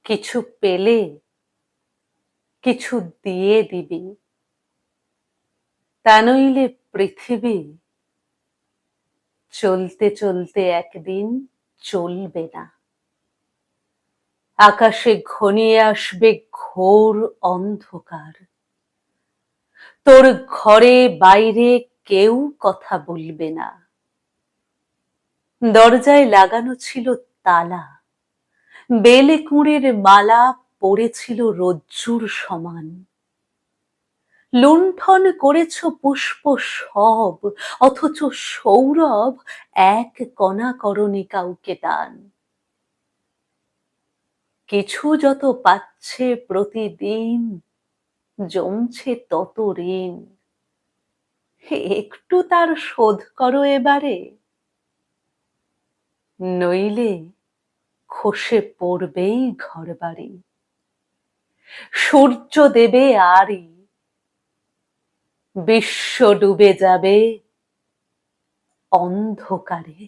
কিছু পেলে কিছু দিয়ে দিবি, তা নইলে পৃথিবী চলতে চলতে একদিন চলবে না। আকাশে ঘনিয়ে আসবে ঘোর অন্ধকার, তোর ঘরে বাইরে কেউ কথা বলবে না। দরজায় লাগানো ছিল তালা, বেলে কুঁড়ের মালা পড়েছিল রজ্জুর সমান। লুণ্ঠন করেছ পুষ্প সব, অথচ সৌরভ এক কণা করনি কাউকে দান। কিছু যত পাচ্ছে প্রতিদিন, জমছে তত ঋণ, একটু তার শোধ করো এবারে, নইলে খসে পড়বেই ঘরবাড়ি। সূর্য দেবে আড়ি, বিশ্ব ডুবে যাবে অন্ধকারে।